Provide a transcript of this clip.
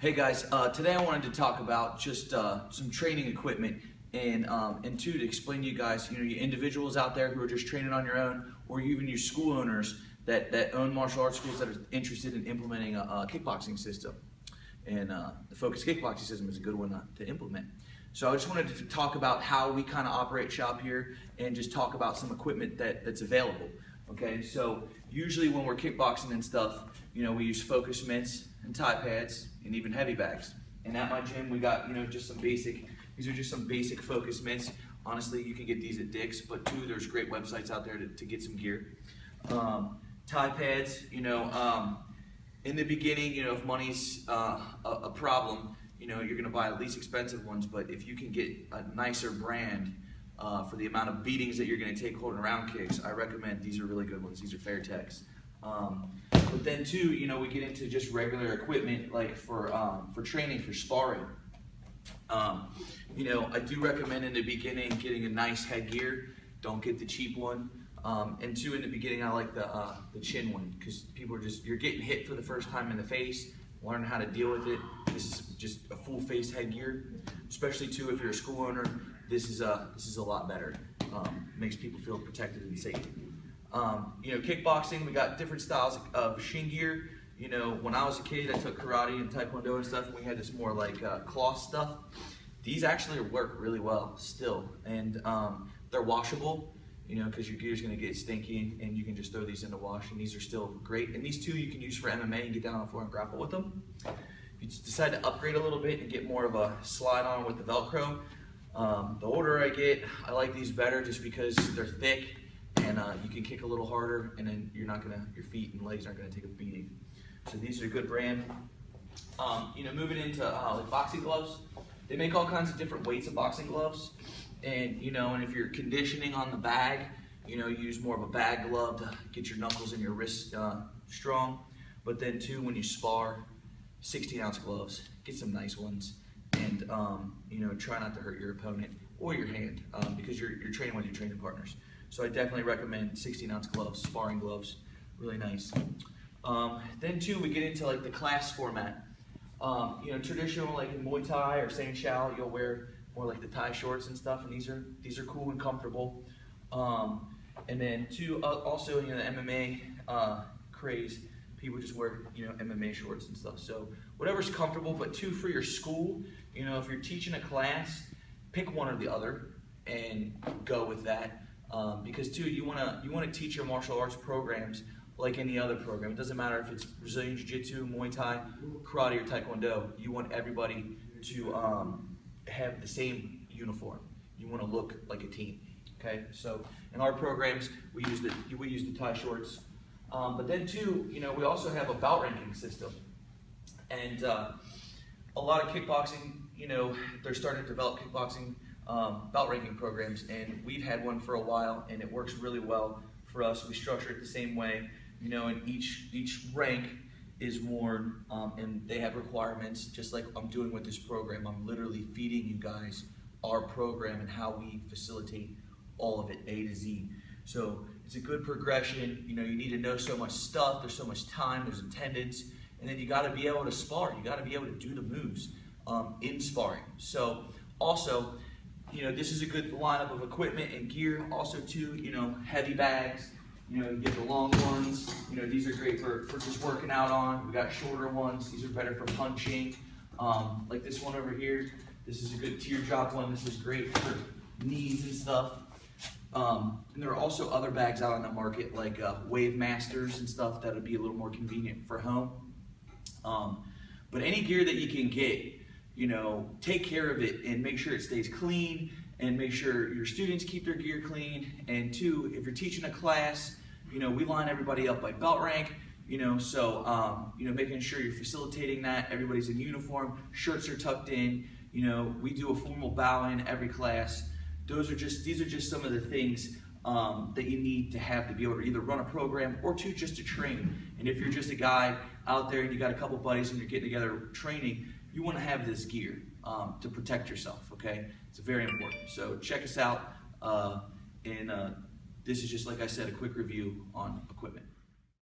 Hey guys, today I wanted to talk about just some training equipment and two, to explain to you guys, you individuals out there who are just training on your own, or even you school owners that own martial arts schools that are interested in implementing a kickboxing system. And the Focus Kickboxing System is a good one to implement. So I just wanted to talk about how we kind of operate shop here and just talk about some equipment that's available. Okay, so usually when we're kickboxing and stuff, we use focus mitts and Thai pads and even heavy bags. And at my gym, we got, just some basic, these are just some basic focus mitts. Honestly, you can get these at Dick's, but two, there's great websites out there to get some gear. Thai pads, in the beginning, if money's a problem, you're gonna buy the least expensive ones, but if you can get a nicer brand for the amount of beatings that you're gonna take holding around kicks, I recommend these are really good ones. These are Fairtex. But then too, we get into just regular equipment like for training, for sparring. I do recommend in the beginning getting a nice headgear. Don't get the cheap one. And two, in the beginning, I like the chin one, because people you're getting hit for the first time in the face, learn how to deal with it. This is just a full face headgear, especially too if you're a school owner. This is a lot better. Makes people feel protected and safe. Kickboxing, we got different styles of shin gear. When I was a kid, I took karate and taekwondo and stuff, and we had this more like cloth stuff. These actually work really well still, and they're washable, because your gear's gonna get stinky, and you can just throw these in the wash, and these are still great. And these two you can use for MMA and get down on the floor and grapple with them. If you decide to upgrade a little bit and get more of a slide on with the Velcro, the older I get, I like these better just because they're thick, and you can kick a little harder, and then your feet and legs aren't gonna take a beating. So these are a good brand. Moving into like boxing gloves, they make all kinds of different weights of boxing gloves, and and if you're conditioning on the bag, use more of a bag glove to get your knuckles and your wrists strong. But then too, when you spar, 16-ounce gloves, get some nice ones, and try not to hurt your opponent or your hand, because you're training with your training partners. So I definitely recommend 16-ounce gloves, sparring gloves, really nice. Then too, we get into like the class format. Traditional, like in Muay Thai or Sang Shao, you'll wear more like the Thai shorts and stuff, and these are cool and comfortable. And then too, also the MMA craze, people just wear MMA shorts and stuff. So whatever's comfortable, but two, for your school, if you're teaching a class, pick one or the other and go with that. Because too, you wanna teach your martial arts programs like any other program. It doesn't matter if it's Brazilian Jiu-Jitsu, Muay Thai, karate, or Taekwondo. You want everybody to have the same uniform. You want to look like a team. Okay, so in our programs, we use the Thai shorts. But then too, we also have a belt ranking system, and a lot of kickboxing, they're starting to develop kickboxing belt ranking programs, and we've had one for a while, and it works really well for us. We structure it the same way, and each rank is worn, and they have requirements, just like I'm doing with this program. I'm literally feeding you guys our program and how we facilitate all of it, A to Z. So it's a good progression. You need to know so much stuff. There's so much time. There's attendance, and then you got to be able to spar. You got to be able to do the moves in sparring. So also, this is a good lineup of equipment and gear. Also too, heavy bags. You get the long ones. These are great for just working out on. We got shorter ones. These are better for punching. Like this one over here. This is a good teardrop one. This is great for knees and stuff. And there are also other bags out on the market, like Wave Masters and stuff that would be a little more convenient for home. But any gear that you can get, take care of it and make sure it stays clean, and make sure your students keep their gear clean. And two, if you're teaching a class, we line everybody up by belt rank, so making sure you're facilitating that, everybody's in uniform, shirts are tucked in, we do a formal bow in every class. These are just some of the things that you need to have to be able to either run a program or two, just to train. And if you're just a guy out there and you got a couple buddies and you're getting together training, you want to have this gear to protect yourself, okay? It's very important. So check us out, and this is just, like I said, a quick review on equipment.